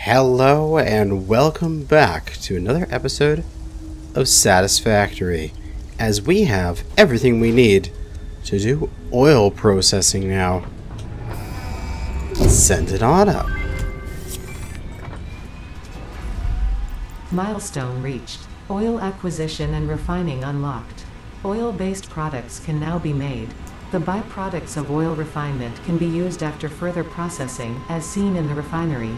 Hello and welcome back to another episode of Satisfactory, as we have everything we need to do oil processing now. Send it on up. Milestone reached. Oil acquisition and refining unlocked. Oil-based products can now be made. The byproducts of oil refinement can be used after further processing, as seen in the refinery.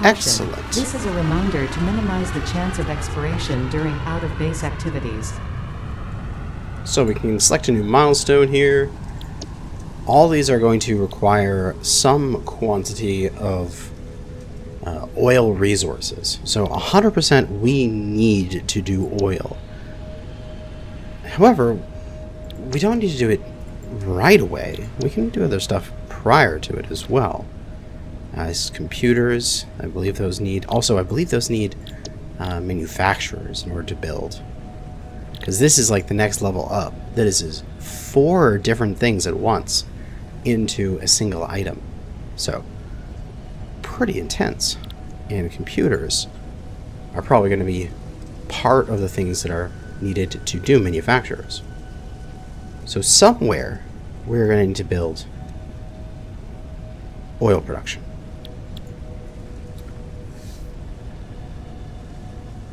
Caution. Excellent. This is a reminder to minimize the chance of expiration during out-of-base activities. So we can select a new milestone here. All these are going to require some quantity of oil resources. So 100% we need to do oil. However, we don't need to do it right away. We can do other stuff prior to it as well. As computers, I believe those need... Also, I believe those need manufacturers in order to build. Because this is like the next level up. That is 4 different things at once into a single item. So, pretty intense. And computers are probably going to be part of the things that are needed to do manufacturers. So somewhere, we're going to need to build oil production.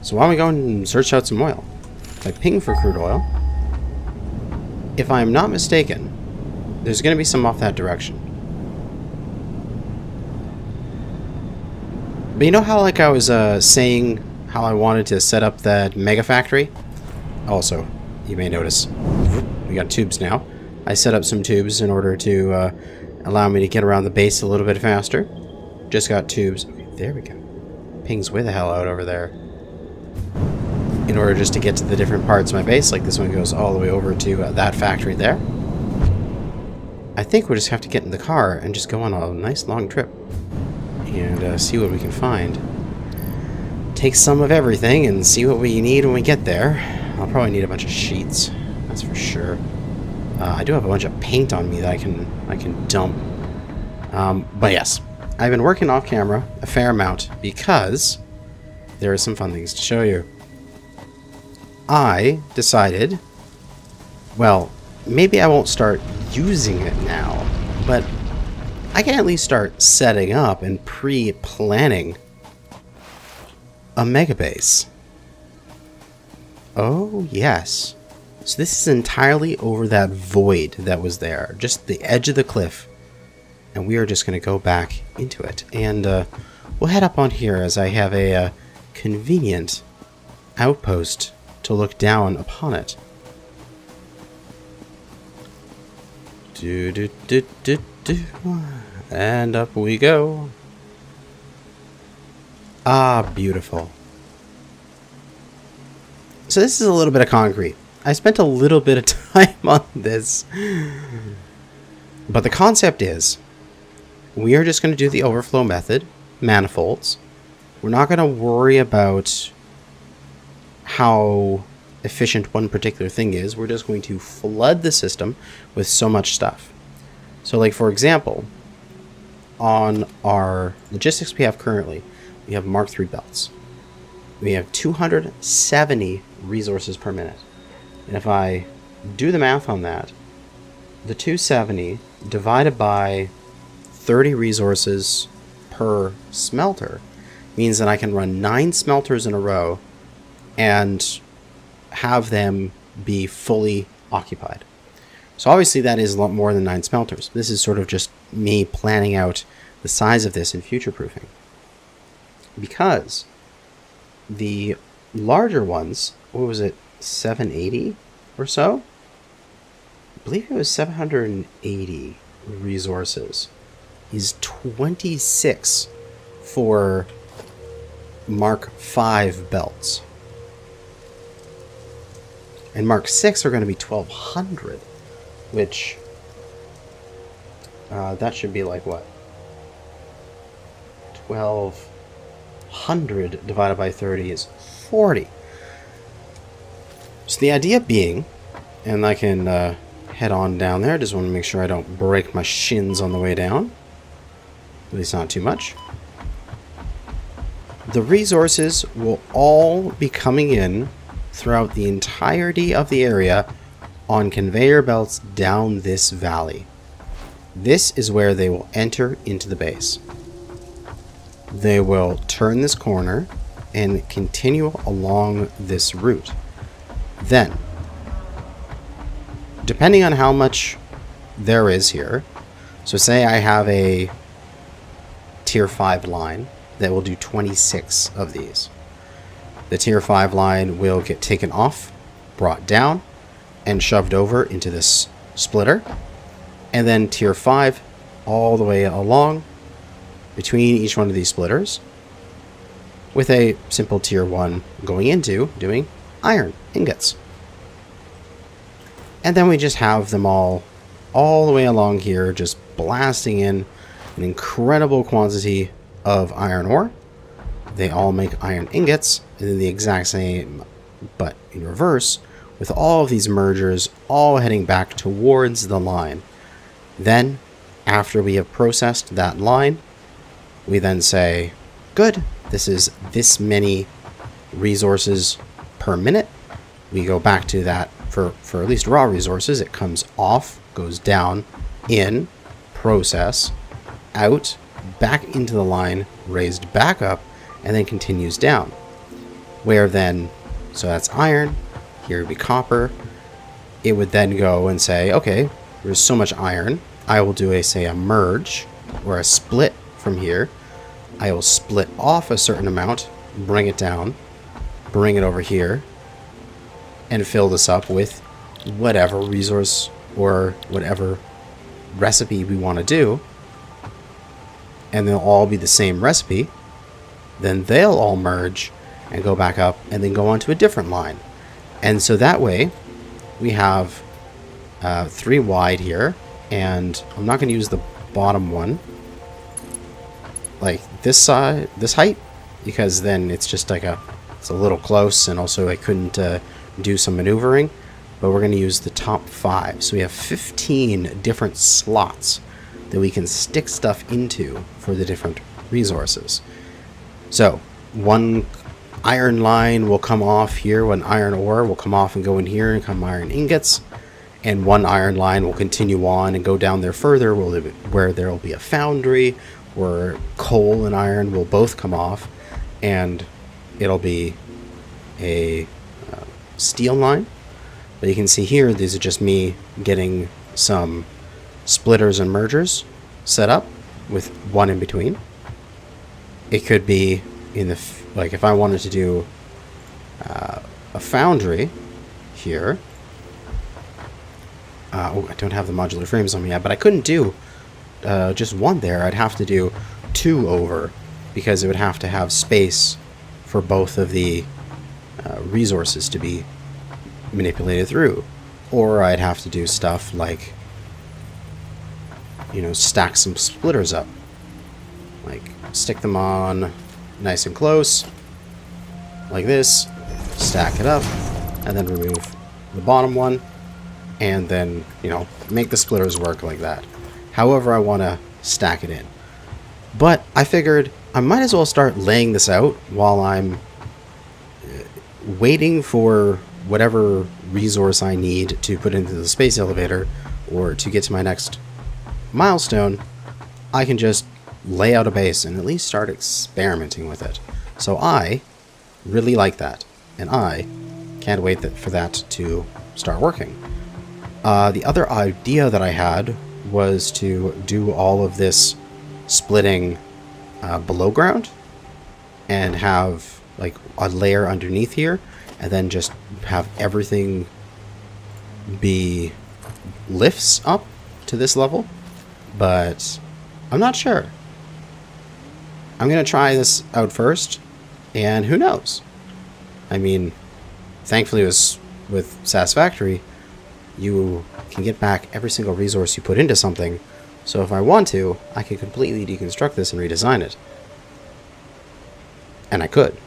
So why don't we go and search out some oil? If I ping for crude oil, if I'm not mistaken, there's going to be some off that direction. But you know how, like, I was saying how I wanted to set up that mega factory? Also, you may notice we got tubes now. I set up some tubes in order to allow me to get around the base a little bit faster. Just got tubes. Okay, there we go. Pings way the hell out over there. In order just to get to the different parts of my base, like this one goes all the way over to that factory there. I think we'll just have to get in the car and just go on a nice long trip and see what we can find. Take some of everything and see what we need when we get there. I'll probably need a bunch of sheets, that's for sure. I do have a bunch of paint on me that I can dump. But yes, I've been working off camera a fair amount because there are some fun things to show you. I decided, well, maybe I won't start using it now, but I can at least start setting up and pre-planning a mega base. Oh, yes. So this is entirely over that void that was there, just the edge of the cliff. And we are just going to go back into it. And we'll head up on here as I have a convenient outpost to look down upon it. And up we go. Ah, beautiful. So this is a little bit of concrete. I spent a little bit of time on this. But the concept is, we are just going to do the overflow method, manifolds. We're not going to worry about how efficient one particular thing is. We're just going to flood the system with so much stuff. So, like, for example, on our logistics we have currently, we have Mark III belts. We have 270 resources per minute. And if I do the math on that, the 270 divided by 30 resources per smelter means that I can run 9 smelters in a row and have them be fully occupied. So obviously that is a lot more than 9 smelters. This is sort of just me planning out the size of this and future-proofing. Because the larger ones, what was it, 780 or so? I believe it was 780 resources. Is 26 for Mark V belts. And Mark VI are going to be 1200, which that should be like what? 1200 divided by 30 is 40. So the idea being, and I can head on down there, just want to make sure I don't break my shins on the way down. At least not too much. the resources will all be coming in throughout the entirety of the area on conveyor belts down this valley. This is where they will enter into the base. They will turn this corner and continue along this route. Then, depending on how much there is here, so say I have a tier 5 line that will do 26 of these. The tier 5 line will get taken off, brought down, and shoved over into this splitter. And then tier 5 all the way along between each one of these splitters, with a simple tier 1 going into doing iron ingots. And then we just have them all the way along here, just blasting in an incredible quantity of iron ore. They all make iron ingots, and then the exact same, but in reverse, with all of these mergers all heading back towards the line. Then, after we have processed that line, we then say, good, this is this many resources per minute. We go back to that for at least raw resources. It comes off, goes down, in, process, out, back into the line, raised back up, and then continues down. Where then, so that's iron, here would be copper. It would then go and say, okay, there's so much iron. I will do a merge or a split from here. I will split off a certain amount, bring it down, bring it over here, and fill this up with whatever resource or whatever recipe we want to do. And they'll all be the same recipe. Then they'll all merge and go back up and then go on to a different line. And so that way we have 3 wide here, and I'm not going to use the bottom one like this side, this height, because then it's just like it's a little close, and also I couldn't do some maneuvering. But we're going to use the top 5. So we have 15 different slots that we can stick stuff into for the different resources. So one iron line will come off here, one iron ore will come off and go in here and come iron ingots, and one iron line will continue on and go down there further where there will be a foundry where coal and iron will both come off, and it'll be a steel line. But you can see here, these are just me getting some splitters and mergers set up with one in between. It could be in the, like if I wanted to do a foundry here. Oh, I don't have the modular frames on me yet, but I couldn't do just one there. I'd have to do 2 over, because it would have to have space for both of the resources to be manipulated through. Or I'd have to do stuff like, you know, stack some splitters up, like stick them on nice and close like this, stack it up, and then remove the bottom one, and then, you know, make the splitters work like that, however I want to stack it in. But I figured I might as well start laying this out while I'm waiting for whatever resource I need to put into the space elevator or to get to my next milestone. I can just lay out a base and at least start experimenting with it. So I really like that, and I can't wait for that to start working. The other idea that I had was to do all of this splitting below ground and have like a layer underneath here, and then just have everything be lifts up to this level. But I'm not sure. I'm going to try this out first, and who knows? I mean, thankfully with Satisfactory, you can get back every single resource you put into something. So if I want to, I can completely deconstruct this and redesign it. And I could.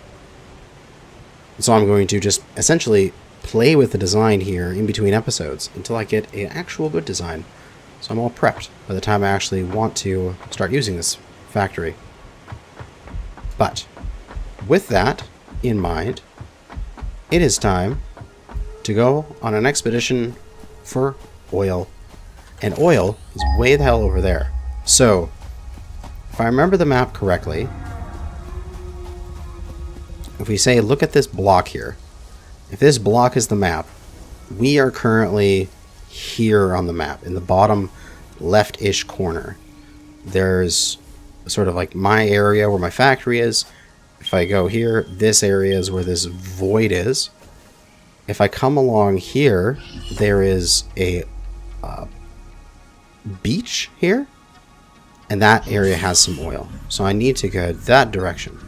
So I'm going to just essentially play with the design here in between episodes until I get an actual good design. So I'm all prepped by the time I actually want to start using this factory. But with that in mind, it is time to go on an expedition for oil. And oil is way the hell over there. So, if I remember the map correctly, if we say, look at this block here. If this block is the map, we are currently here on the map, in the bottom left-ish corner. There's sort of like my area where my factory is. If I go here, this area is where this void is. If I come along here, there is a beach here, and that area has some oil. So I need to go that direction.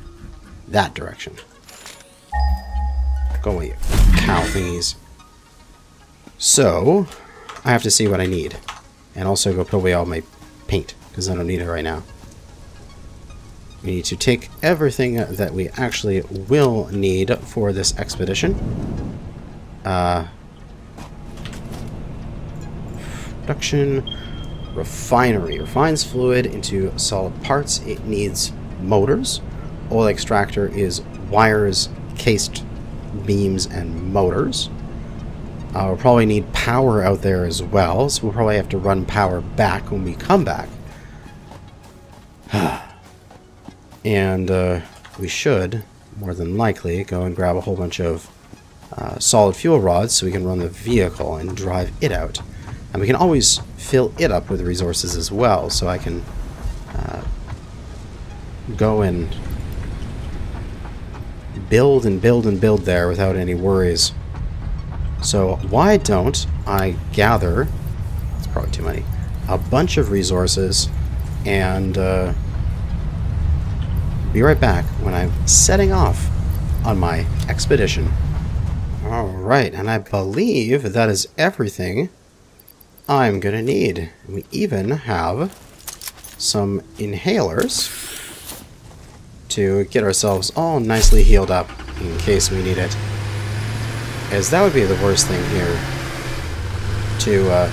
That direction. Go away, you cow thingies. So, I have to see what I need. And also go put away all my paint, because I don't need it right now. We need to take everything that we actually will need for this expedition. Production, refinery. Refines fluid into solid parts. It needs motors. Oil extractor is wires, cased beams, and motors. We'll probably need power out there as well, so we'll probably have to run power back when we come back. And we should, more than likely, go and grab a whole bunch of solid fuel rods so we can run the vehicle and drive it out. And we can always fill it up with resources as well, so I can go and build and build and build there without any worries. So why don't I gather, it's probably too many, a bunch of resources and be right back when I'm setting off on my expedition. Alright, and I believe that is everything I'm gonna need. We even have some inhalers to get ourselves all nicely healed up in case we need it. As that would be the worst thing here, to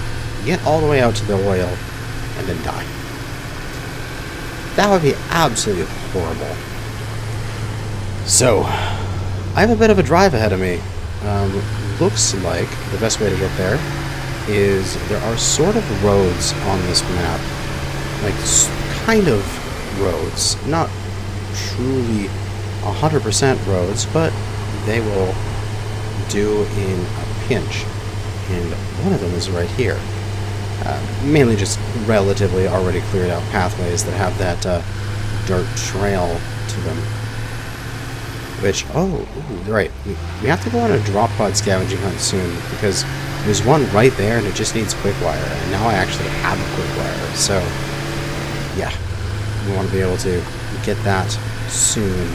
get all the way out to the oil and then die. That would be absolutely horrible. So, I have a bit of a drive ahead of me. Looks like the best way to get there is there are sort of roads on this map. Like, kind of roads. Not truly 100% roads, but they will do in a pinch. And one of them is right here. Mainly just relatively already cleared out pathways that have that dirt trail to them. Which, oh, ooh, right, we have to go on a drop pod scavenging hunt soon, because there's one right there and it just needs quick wire, and now I actually have a quick wire, so yeah, we want to be able to get that soon.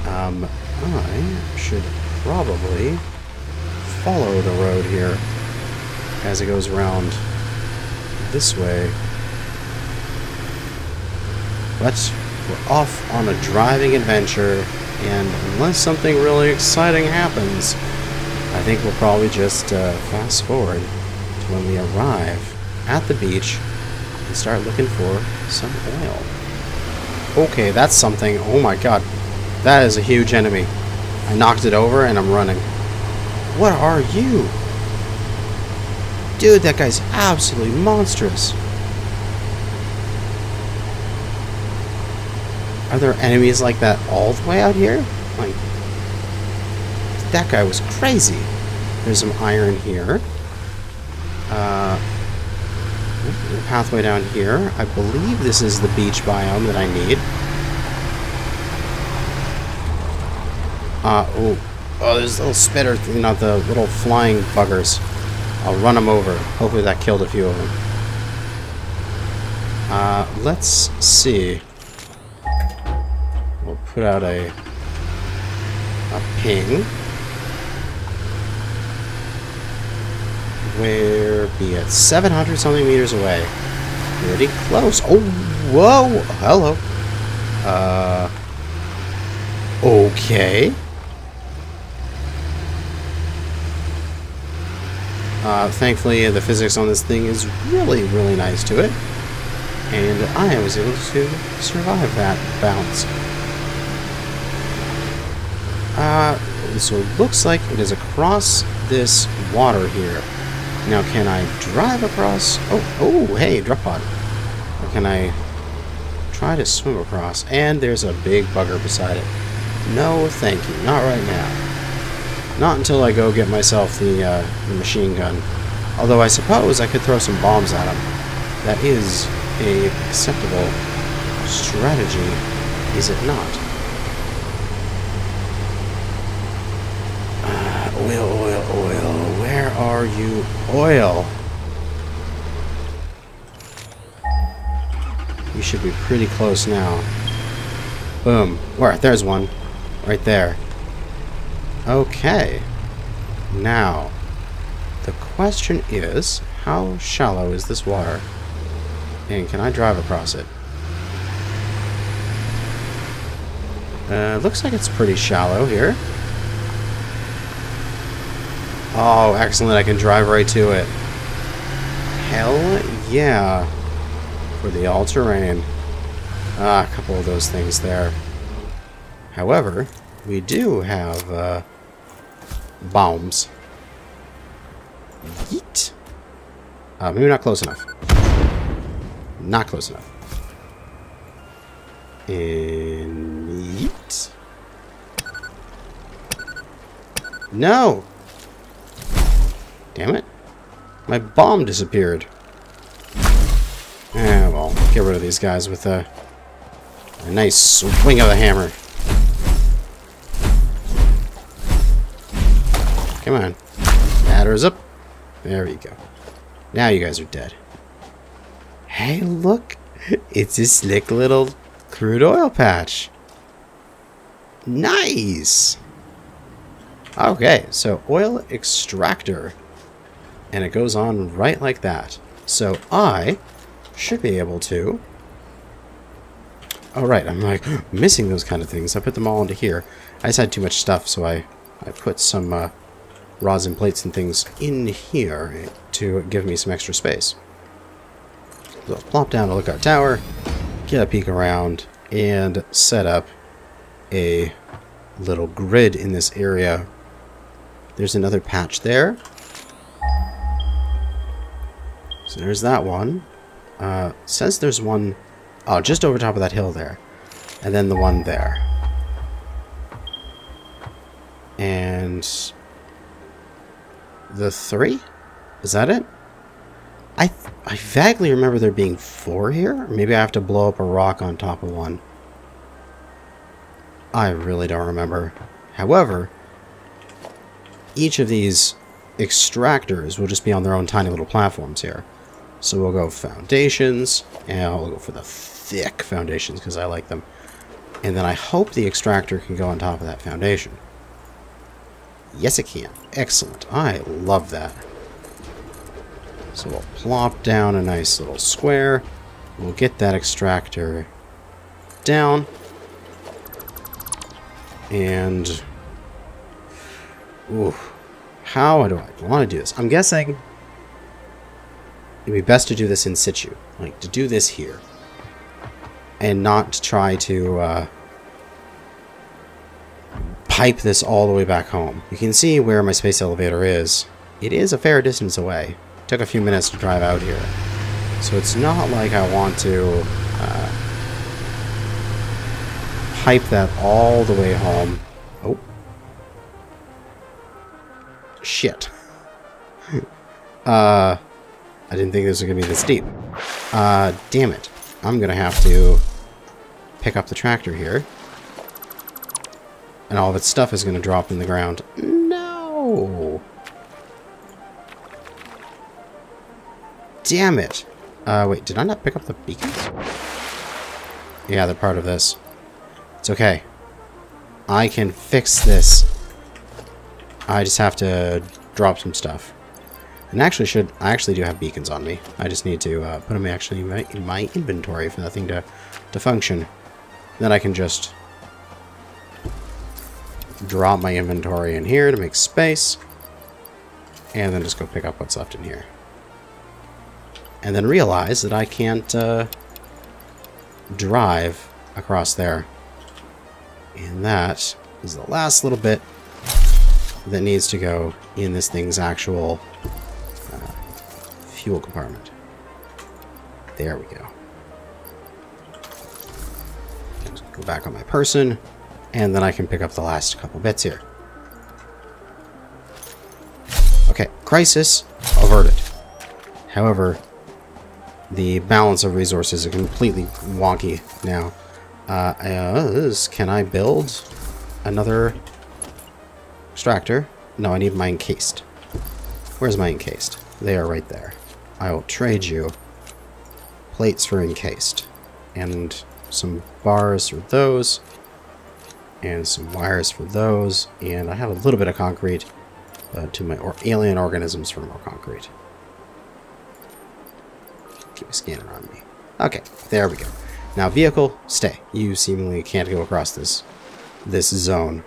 I should probably follow the road here as it goes around this way, but we're off on a driving adventure, and unless something really exciting happens, I think we'll probably just fast forward to when we arrive at the beach and start looking for some oil. Okay, that's something. Oh my god, that is a huge enemy. I knocked it over and I'm running. What are you? Dude, that guy's absolutely monstrous. Are there enemies like that all the way out here? Like, that guy was crazy. There's some iron here. A pathway down here. I believe this is the beach biome that I need. Oh, there's little spitter, you know, the little flying buggers. I'll run them over. Hopefully that killed a few of them. Let's see. We'll put out a ping. Where be it? 700 something meters away. Pretty close. Oh, whoa. Hello. Okay. Thankfully, the physics on this thing is really, really nice to it. And I was able to survive that bounce. So it looks like it is across this water here. Now, can I drive across? Oh, hey, drop pod. Or can I try to swim across? And there's a big bugger beside it. No, thank you. Not right now. Not until I go get myself the machine gun. Although I suppose I could throw some bombs at him. That is a acceptable strategy, is it not? Oil. Where are you? Oil. You should be pretty close now. Boom. Where? There's one. Right there. Okay. Now, the question is, how shallow is this water? And can I drive across it? Looks like it's pretty shallow here. Oh, excellent. I can drive right to it. Hell yeah. For the all-terrain. A couple of those things there. However, we do have bombs. Yeet. Maybe not close enough. Not close enough. And yeet. No! Damn it. My bomb disappeared. Well, get rid of these guys with a nice swing of the hammer. Come on. Batter's up. There we go. Now you guys are dead. Hey, look. It's a slick little crude oil patch. Nice. Okay, so oil extractor. And it goes on right like that. So I should be able to... Oh, right. I'm like missing those kind of things. I put them all into here. I just had too much stuff, so I put some rods and plates and things in here to give me some extra space. So I'll plop down a lookout tower, get a peek around, and set up a little grid in this area. There's another patch there. So there's that one. Says there's one just over top of that hill there. And then the one there. And the 3? Is that it? I vaguely remember there being 4 here. Or maybe I have to blow up a rock on top of one. I really don't remember. However, each of these extractors will just be on their own tiny little platforms here. So we'll go foundations, and I'll go for the thick foundations because I like them. And then I hope the extractor can go on top of that foundation. Yes, it can. Excellent. I love that. So we'll plop down a nice little square. We'll get that extractor down. And... ooh. How do I want to do this? I'm guessing it'd be best to do this in situ. Like, to do this here. And not try to pipe this all the way back home. You can see where my space elevator is. It is a fair distance away. It took a few minutes to drive out here. So it's not like I want to pipe that all the way home. Oh. Shit. I didn't think this was going to be this deep. Damn it. I'm going to have to pick up the tractor here. And all of its stuff is going to drop in the ground. No! Damn it. Wait, did I not pick up the beacons? Yeah, they're part of this. It's okay. I can fix this. I just have to drop some stuff. And I actually do have beacons on me. I just need to put them actually in my inventory for that thing to function. Then I can just drop my inventory in here to make space. And then just go pick up what's left in here. And then realize that I can't drive across there. And that is the last little bit that needs to go in this thing's actual fuel compartment. There we go. Just go back on my person, and then I can pick up the last couple bits here. Okay, crisis averted. However, the balance of resources are completely wonky now. Can I build another extractor? No, I need my encased. Where's my encased? They are right there. I will trade you plates for encased. And some bars for those. And some wires for those. And I have a little bit of concrete to my alien organisms for more concrete. Keep a scanner on me. Okay, there we go. Now, vehicle, stay. You seemingly can't go across this zone.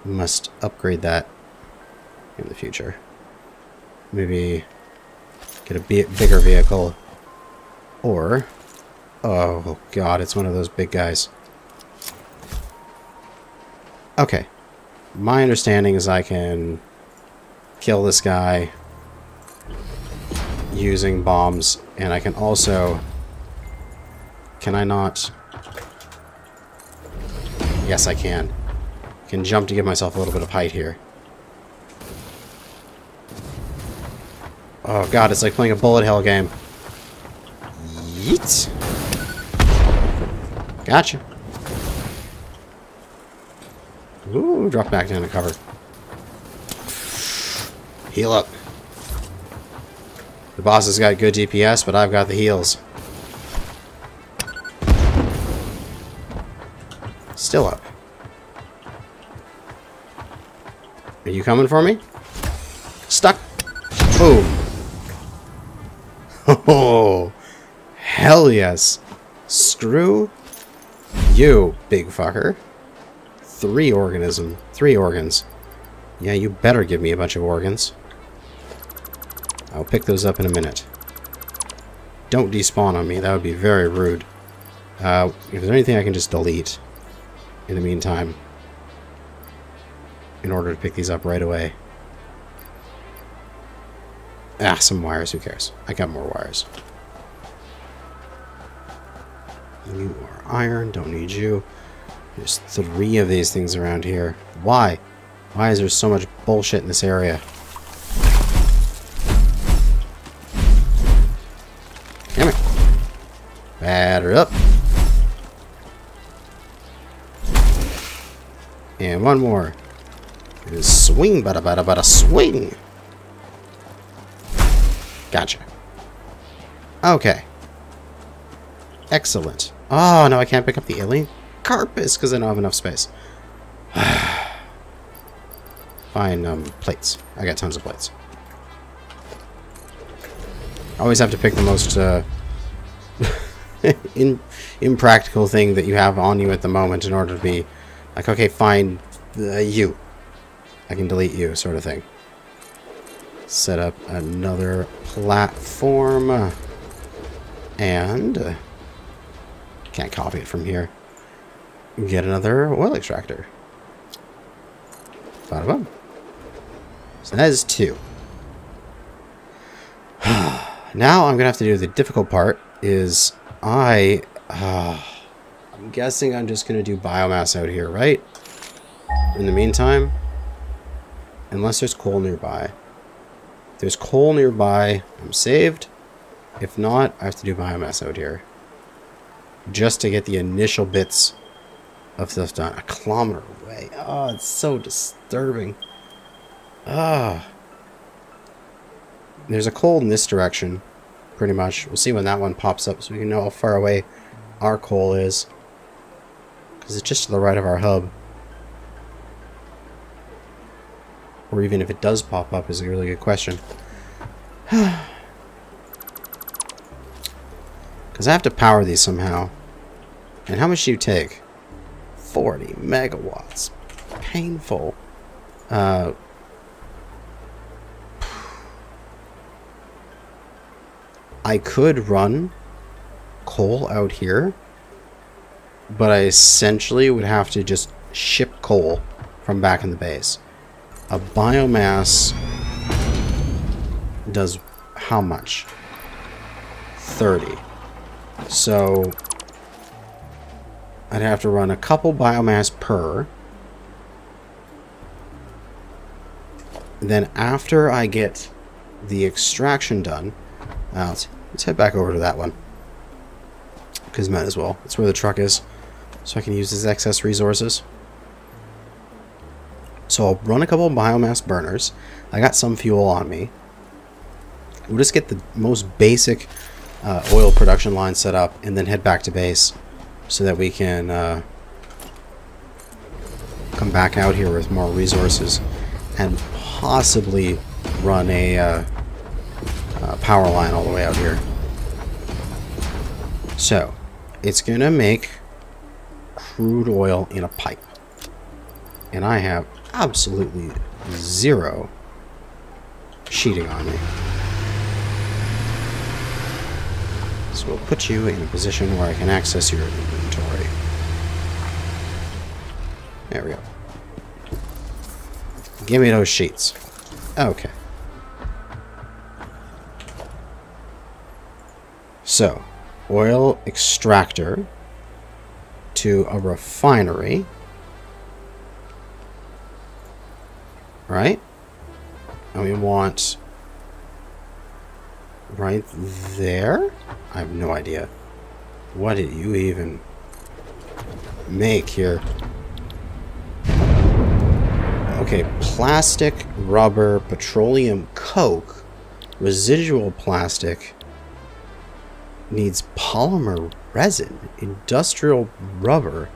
Must upgrade that in the future. Maybe get a bigger vehicle. Or, oh god, it's one of those big guys. Okay. My understanding is I can kill this guy using bombs, and I can also... Can I not? Yes, I can. I can jump to give myself a little bit of height here. Oh god, it's like playing a bullet hell game. Yeet! Gotcha. Ooh, drop back down to cover. Heal up. The boss has got good DPS, but I've got the heals. Still up. Are you coming for me? Stuck. Boom. Oh, hell yes. Screw you, big fucker. 3 organs. Yeah, you better give me a bunch of organs. I'll pick those up in a minute. Don't despawn on me. That would be very rude. If there's anything I can just delete in the meantime in order to pick these up right away. Ah, some wires. Who cares? I got more wires. You are iron. Don't need you. There's 3 of these things around here. Why? Why is there so much bullshit in this area? Damn it. Batter up. And one more. Swing, bada bada bada swing. Gotcha. Okay. Excellent. Oh, no, I can't pick up the alien carpus because I don't have enough space. Fine, plates. I got tons of plates. I always have to pick the most impractical thing that you have on you at the moment in order to be like, okay, fine, you. I can delete you, sort of thing. Set up another platform. And can't copy it from here. Get another oil extractor. Bada bum. So that is 2. Now I'm gonna have to do the difficult part. Is I'm guessing I'm just gonna do biomass out here, right? In the meantime, unless there's coal nearby. If there's coal nearby, I'm saved. If not, I have to do biomass out here. Just to get the initial bits of stuff done. 1 kilometer away. Oh, it's so disturbing. Ah. There's a coal in this direction, pretty much. We'll see when that one pops up so we can know how far away our coal is. Because it's just to the right of our hub. Or even if it does pop up is a really good question. Because I have to power these somehow. And how much do you take? 40 megawatts. Painful. I could run coal out here but I essentially would have to just ship coal from back in the base. A biomass does how much? 30. So I'd have to run a couple biomass per. Then after I get the extraction done, let's head back over to that one. Because might as well. That's where the truck is. So I can use his excess resources. So I'll run a couple of biomass burners. I got some fuel on me. We'll just get the most basic oil production line set up and then head back to base so that we can come back out here with more resources and possibly run a power line all the way out here. So it's gonna make crude oil in a pipe, and I have absolutely zero sheeting on me. So we'll put you in a position where I can access your inventory. There we go. Give me those sheets. Okay. So, oil extractor to a refinery. Right? And we want right there? I have no idea. What did you even make here? Okay, plastic, rubber, petroleum coke, residual plastic, needs polymer resin, industrial rubber.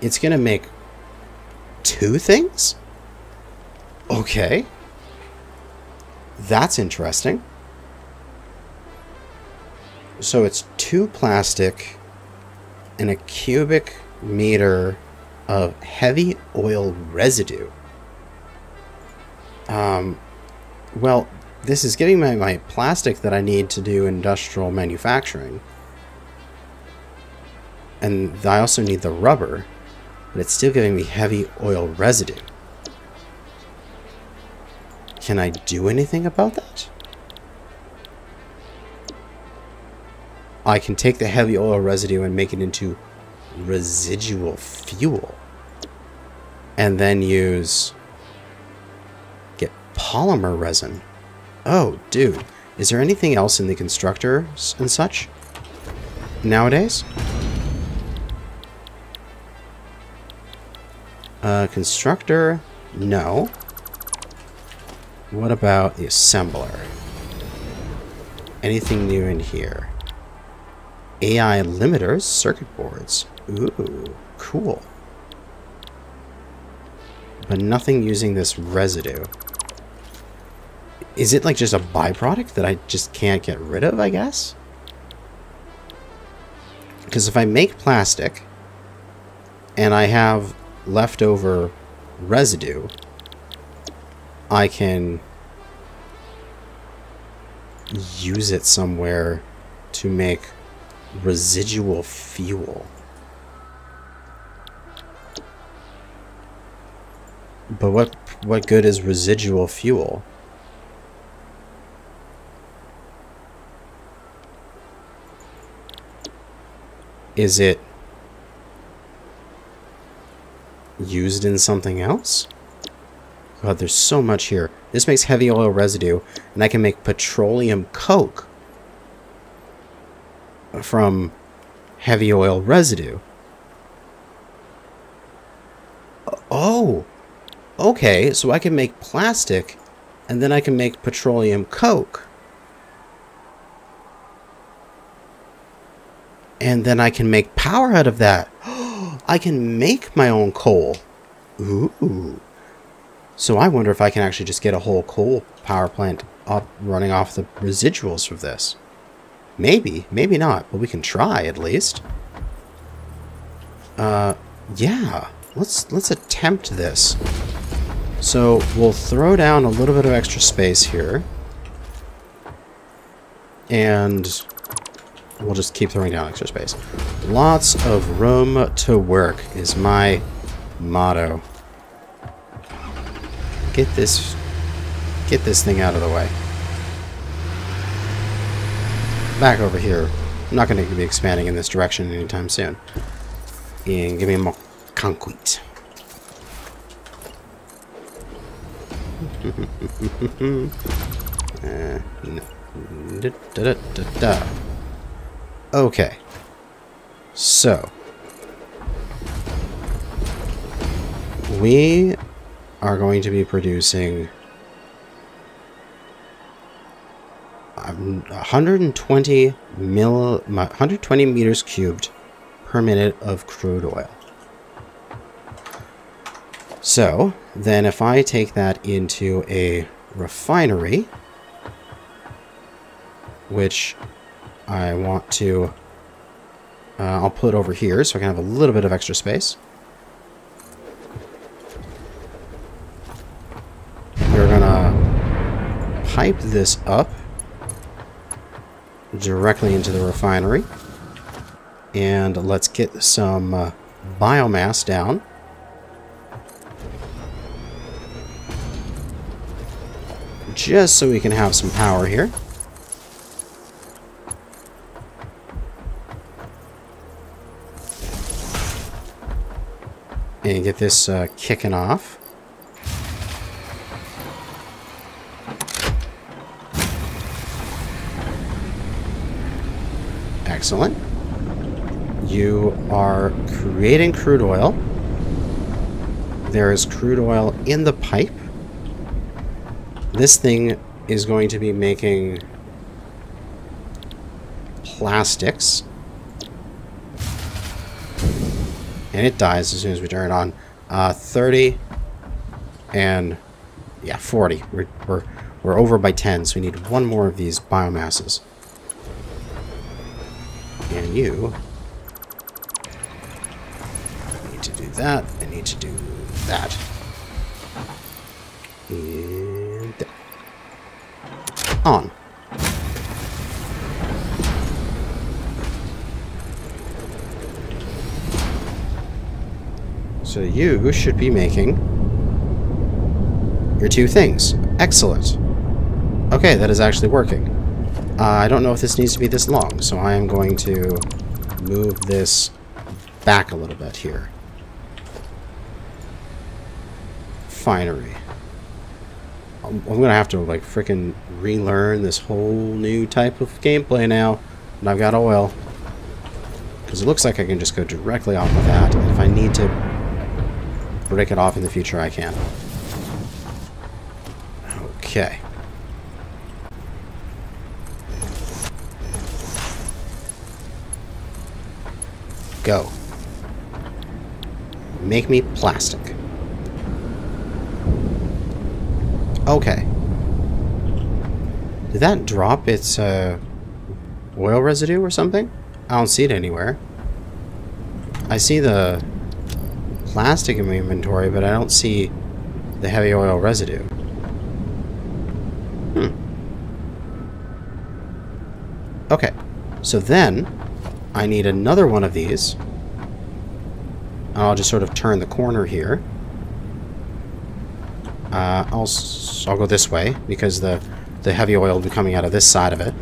It's gonna make two things? Okay. That's interesting. So it's 2 plastic and a cubic meter of heavy oil residue. Well, this is getting my plastic that I need to do industrial manufacturing. And I also need the rubber, but it's still giving me heavy oil residue. Can I do anything about that? I can take the heavy oil residue and make it into residual fuel. And then get polymer resin. Oh, dude. Is there anything else in the constructor and such nowadays? Constructor, no. What about the assembler? Anything new in here? AI limiters, circuit boards. Ooh, cool. But nothing using this residue. Is it like just a byproduct that I just can't get rid of, I guess? Because if I make plastic and I have leftover residue, I can use it somewhere to make residual fuel. But what good is residual fuel? Is it used in something else? God, there's so much here. This makes heavy oil residue, and I can make petroleum coke from heavy oil residue. Oh, okay, so I can make plastic, and then I can make petroleum coke. And then I can make power out of that. I can make my own coal. Ooh. So I wonder if I can actually just get a whole coal power plant up running off the residuals of this. Maybe, maybe not, but we can try at least. Yeah. Let's attempt this. So we'll throw down a little bit of extra space here. And we'll just keep throwing down extra space. Lots of room to work is my motto. Get this thing out of the way. Back over here. I'm not going to be expanding in this direction anytime soon. And give me more concrete. Okay. So. We are going to be producing 120 meters cubed per minute of crude oil. So, then if I take that into a refinery, which I want to, I'll put over here so I can have a little bit of extra space. We're gonna pipe this up directly into the refinery. And let's get some biomass down. Just so we can have some power here. And get this kicking off. Excellent. You are creating crude oil. There is crude oil in the pipe. This thing is going to be making plastics. And it dies as soon as we turn it on. 30 and yeah, 40. We're over by 10, so we need one more of these biomasses. And you need to do that. I need to do that. And on. So you should be making your two things. Excellent. Okay, that is actually working. I don't know if this needs to be this long, so I am going to move this back a little bit here. Refinery. I'm going to have to, like, freaking relearn this whole new type of gameplay now. And I've got oil. Because it looks like I can just go directly off of that. And if I need to break it off in the future, I can. Okay. Go. Make me plastic. Okay. Did that drop its oil residue or something? I don't see it anywhere. I see the plastic in my inventory, but I don't see the heavy oil residue. Okay. So then I need another one of these. I'll just sort of turn the corner here. I'll go this way because the heavy oil will be coming out of this side of it.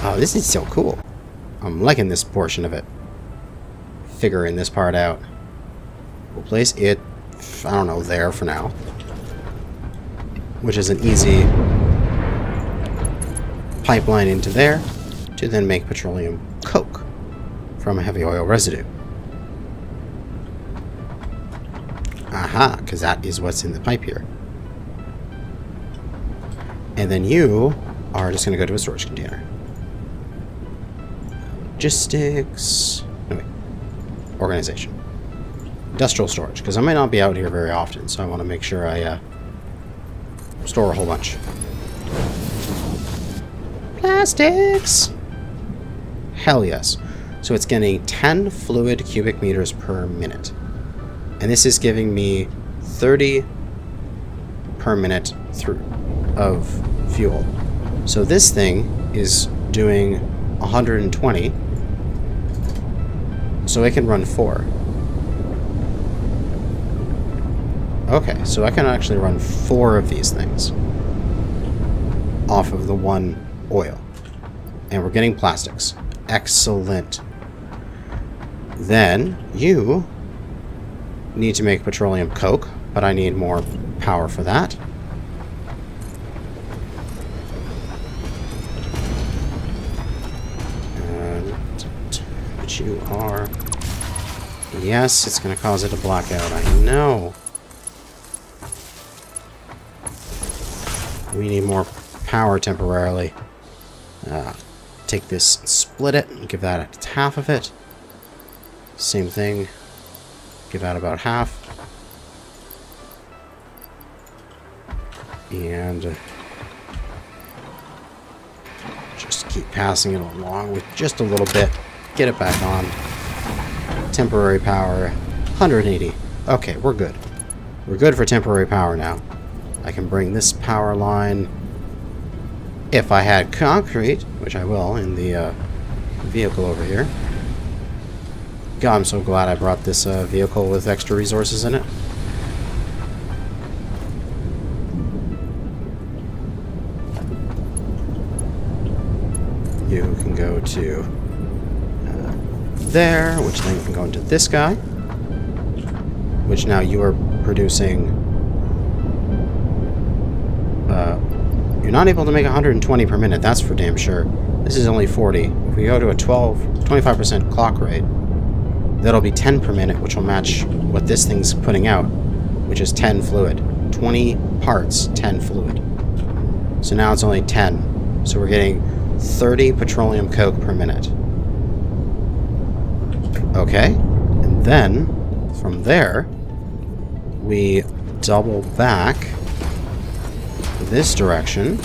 Oh, this is so cool. I'm liking this portion of it. Figuring this part out. We'll place it, I don't know, there for now. Which is an easy pipeline into there to then make petroleum coke from a heavy oil residue. Aha, because that is what's in the pipe here. And then you are just going to go to a storage container. Logistics. No, wait. Organization. Industrial storage, because I might not be out here very often, so I want to make sure I store a whole bunch. Plastics! Hell yes. So it's getting 10 fluid cubic meters per minute. And this is giving me 30 per minute through of fuel. So this thing is doing 120, so it can run 4. Okay, so I can actually run 4 of these things off of the one oil. And we're getting plastics. Excellent. Then you need to make petroleum coke, but I need more power for that. But you are... Yes, it's going to cause it to black out. I know. We need more power temporarily. Take this and split it and give that half of it. Same thing. Give that about half. And just keep passing it along with just a little bit. Get it back on. Temporary power. 180. Okay, we're good. We're good for temporary power now. I can bring this power line, if I had concrete, which I will in the vehicle over here. God, I'm so glad I brought this vehicle with extra resources in it. You can go to there, which then can go into this guy, which now you are producing... you're not able to make 120 per minute, that's for damn sure. This is only 40. If we go to a 25% clock rate, that'll be 10 per minute, which will match what this thing's putting out, which is 10 fluid. 20 parts, 10 fluid. So now it's only 10. So we're getting 30 petroleum coke per minute. Okay, and then from there, we double back this direction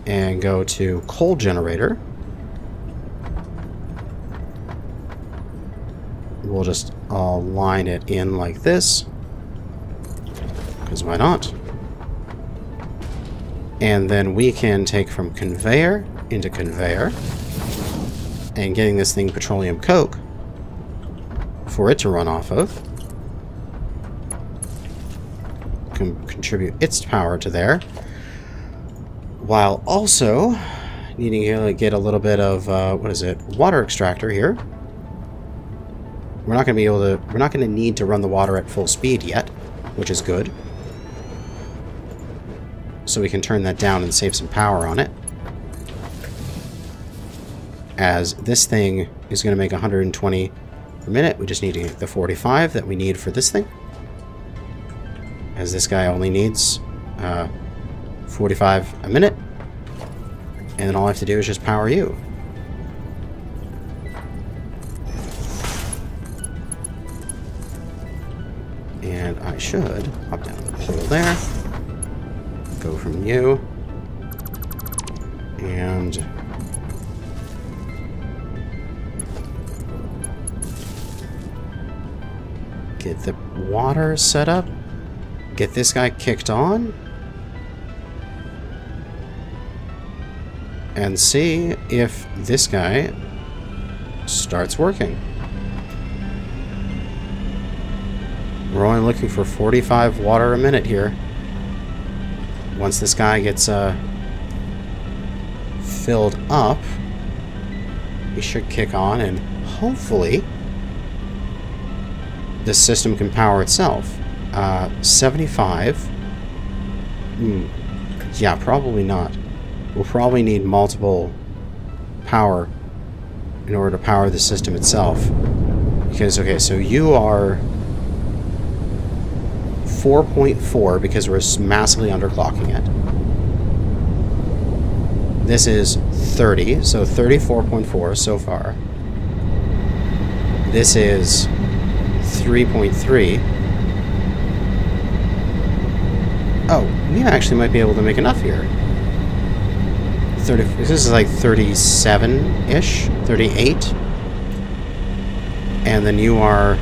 and go to coal generator. We'll just line it in like this, because why not? And then we can take from conveyor into conveyor, and getting this thing petroleum coke for it to run off of. Contribute its power to there, while also needing to get a little bit of water extractor here. We're not going to need to run the water at full speed yet, which is good. So we can turn that down and save some power on it, as this thing is going to make 120 per minute. We just need to get the 45 that we need for this thing, as this guy only needs 45 a minute, and then all I have to do is just power you. And I should hop down the pole there, go from you, and get the water set up. Get this guy kicked on and see if this guy starts working. We're only looking for 45 water a minute here. Once this guy gets filled up, he should kick on, and hopefully this system can power itself. 75. Yeah, probably not. We'll probably need multiple power in order to power the system itself. Because, okay, so you are 4.4 because we're massively underclocking it. This is 30, so 34.4 so far. This is 3.3. Oh, we actually might be able to make enough here. 30. This is like 37-ish, 38. And then you are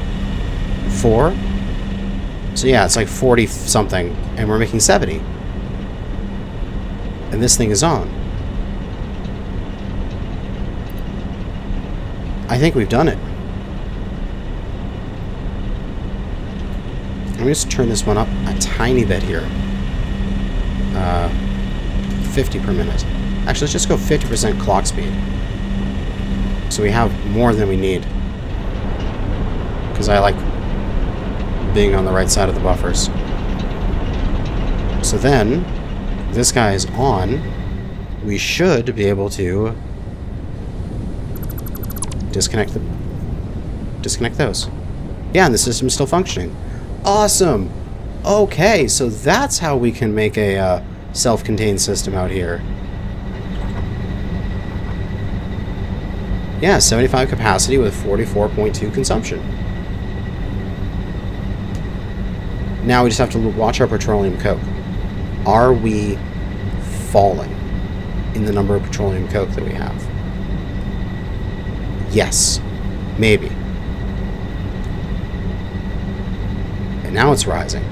4. So yeah, it's like 40 something, and we're making 70. And this thing is on. I think we've done it. Let me just turn this one up a tiny bit here. 50 per minute. Actually, let's just go 50% clock speed. So we have more than we need. Because I like being on the right side of the buffers. So then, this guy is on. We should be able to disconnect those. Yeah, and the system's still functioning. Awesome! Okay, so that's how we can make a self-contained system out here. Yeah, 75 capacity with 44.2 consumption. Now we just have to watch our petroleum coke. Are we falling in the number of petroleum coke that we have? Yes. Maybe. And now it's rising.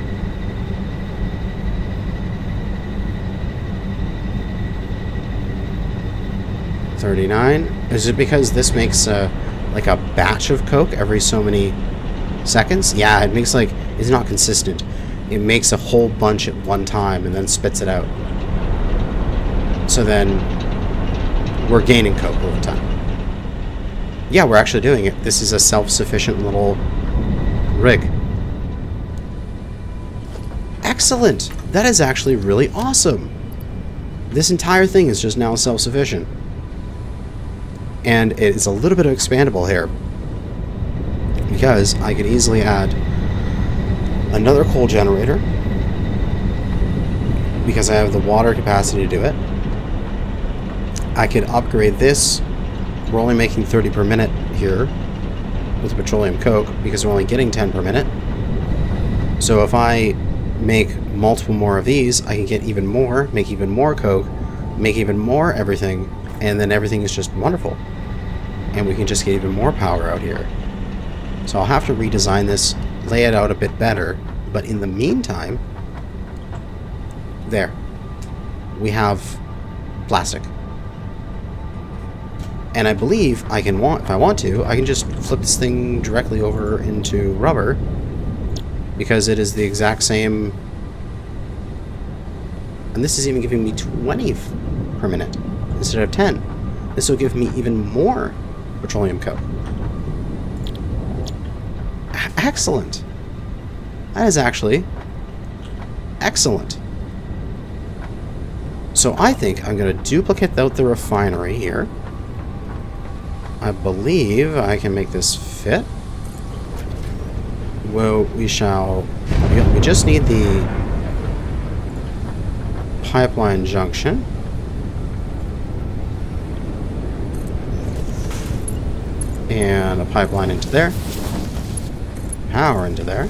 $39. Is it because this makes like a batch of coke every so many seconds? Yeah, it makes like, it's not consistent. It makes a whole bunch at one time and then spits it out. So then we're gaining coke over time. Yeah, we're actually doing it. This is a self-sufficient little rig. Excellent! That is actually really awesome. This entire thing is just now self-sufficient. And it is a little bit expandable here. Because I could easily add another coal generator. Because I have the water capacity to do it. I could upgrade this. We're only making 30 per minute here with petroleum coke because we're only getting 10 per minute. So if I make multiple more of these, I can get even more, make even more coke, make even more everything, and then everything is just wonderful. And we can just get even more power out here. So I'll have to redesign this, lay it out a bit better, but in the meantime, there. We have plastic. And I believe I can if I want to, I can just flip this thing directly over into rubber because it is the exact same. And this is even giving me 20 per minute instead of 10. This will give me even more petroleum coke. Excellent. That is actually excellent. So I think I'm going to duplicate out the refinery here. I believe I can make this fit. Well, we just need the pipeline junction. And a pipeline into there. Power into there.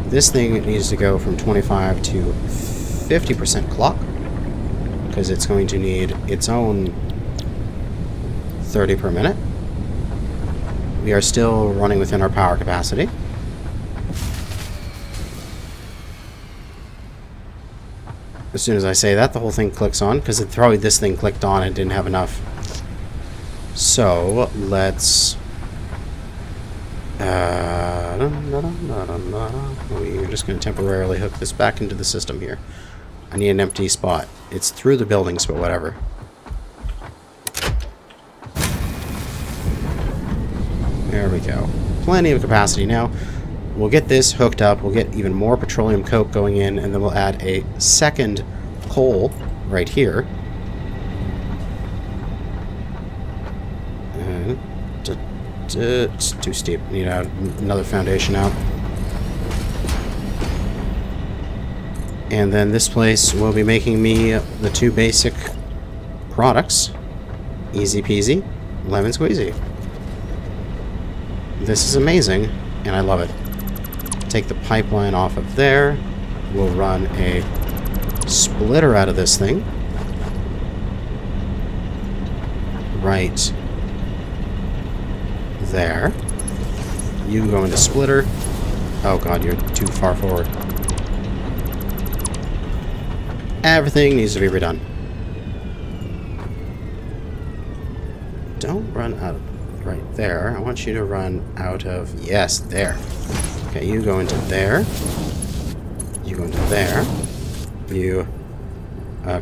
This thing needs to go from 25 to 50% clock. Because it's going to need its own 30 per minute. We are still running within our power capacity. As soon as I say that, the whole thing clicks on, because probably this thing clicked on and didn't have enough. So, let's... we're just going to temporarily hook this back into the system here. I need an empty spot. It's through the buildings, but whatever. There we go. Plenty of capacity now. We'll get this hooked up. We'll get even more petroleum coke going in, and then we'll add a second coal right here. It's too steep. Need another foundation out. And then this place will be making me the two basic products. Easy peasy, lemon squeezy. This is amazing, and I love it. Take the pipeline off of there. We'll run a splitter out of this thing. Right there. You go into splitter. Oh god, you're too far forward. Everything needs to be redone. Don't run out right there. I want you to run out of... Yes, there. Okay, you go into there. You go into there. You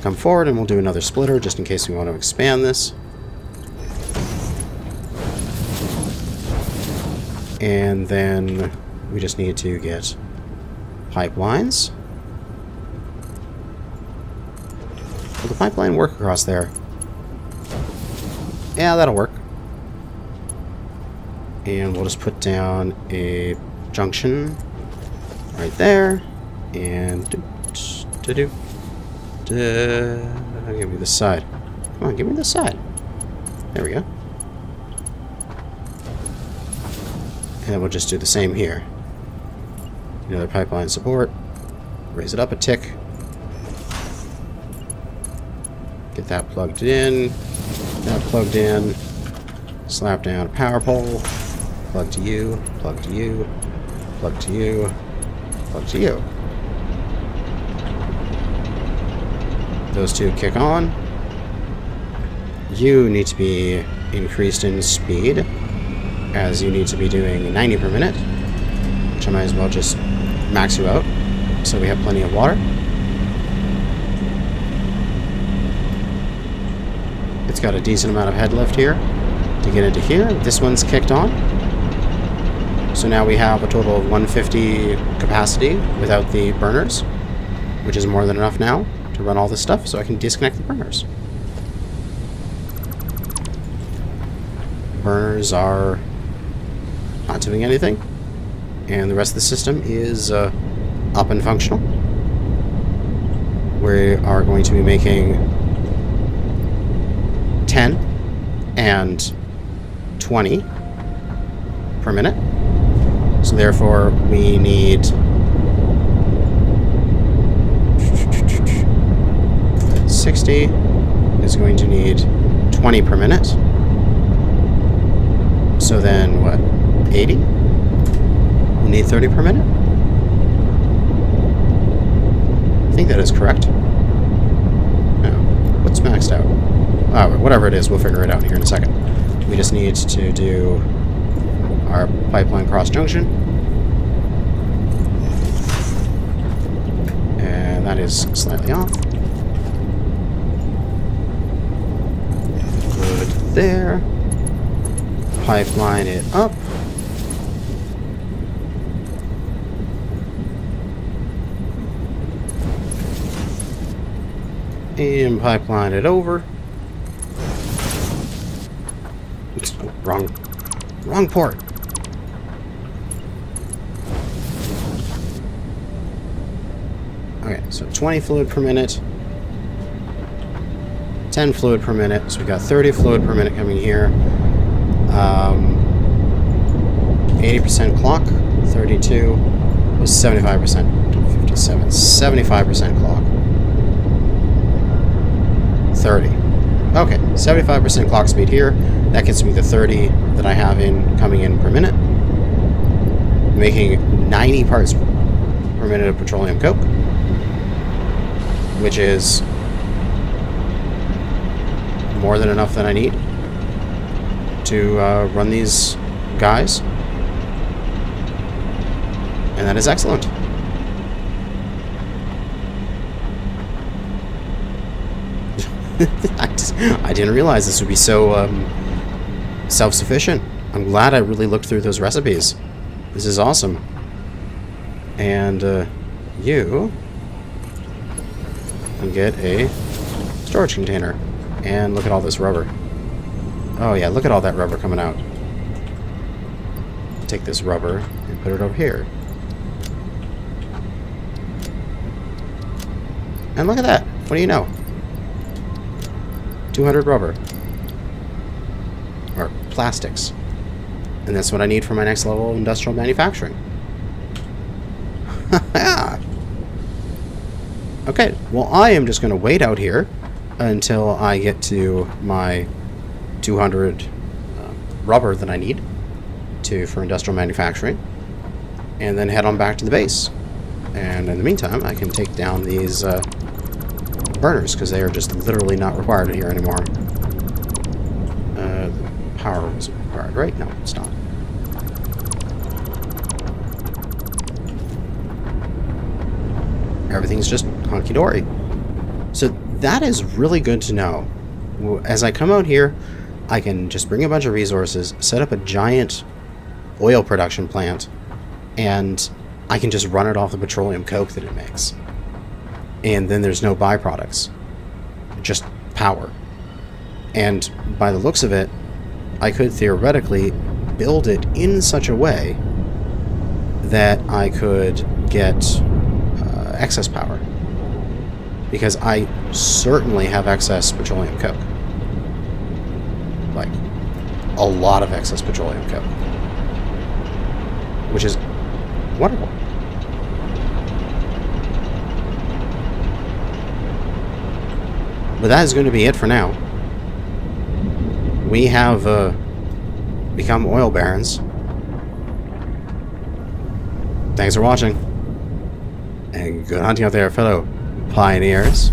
come forward and we'll do another splitter just in case we want to expand this. And then we just need to get pipelines. Will the pipeline work across there? Yeah, that'll work. And we'll just put down a junction right there. And give me this side. Come on, give me this side. There we go. And we'll just do the same here. Another pipeline support. Raise it up a tick. Get that plugged in. That plugged in. Slap down a power pole. Plug to you. Plug to you. Plug to you. Plug to you. Those two kick on. You need to be increased in speed, as you need to be doing 90 per minute, which I might as well just max you out so we have plenty of water. It's got a decent amount of head lift here to get into here. This one's kicked on. So now we have a total of 150 capacity without the burners, which is more than enough now to run all this stuff, so I can disconnect the burners. Burners are not doing anything, and the rest of the system is up and functional. We are going to be making 10 and 20 per minute, so therefore we need 60 is going to need 20 per minute. So then what? 80? We'll need 30 per minute? I think that is correct. No. What's maxed out? Oh, whatever it is, we'll figure it out here in a second. We just need to do our pipeline cross junction. And that is slightly off. Good there. Pipeline it up. And pipeline it over. Oops, oh, wrong port. Okay, so 20 fluid per minute. 10 fluid per minute. So we got 30 fluid per minute coming here. 80% clock, 32 was 75%, 57, 75% clock, 30. Okay, 75% clock speed here. That gets me the 30 that I have coming in per minute, making 90 parts per minute of petroleum coke, which is more than enough that I need to run these guys, and that is excellent. I didn't realize this would be so self-sufficient. I'm glad I really looked through those recipes. This is awesome. And you can get a storage container. And look at all this rubber. Oh yeah, look at all that rubber coming out. Take this rubber and put it over here. And look at that. What do you know? 200 rubber. Or plastics. And that's what I need for my next level of industrial manufacturing. Okay, well I am just going to wait out here until I get to my 200 rubber that I need. for industrial manufacturing, and then head on back to the base. And in the meantime, I can take down these burners, because they are just literally not required here anymore. Power was required, right? No, it's not. Everything's just hunky-dory. So that is really good to know. As I come out here, I can just bring a bunch of resources, set up a giant oil production plant, and I can just run it off the petroleum coke that it makes. And then there's no byproducts. Just power. And by the looks of it, I could theoretically build it in such a way that I could get excess power. Because I certainly have excess petroleum coke. Like, a lot of excess petroleum coke. Which is wonderful. But that is going to be it for now. We have become oil barons. Thanks for watching. And good hunting out there, fellow pioneers.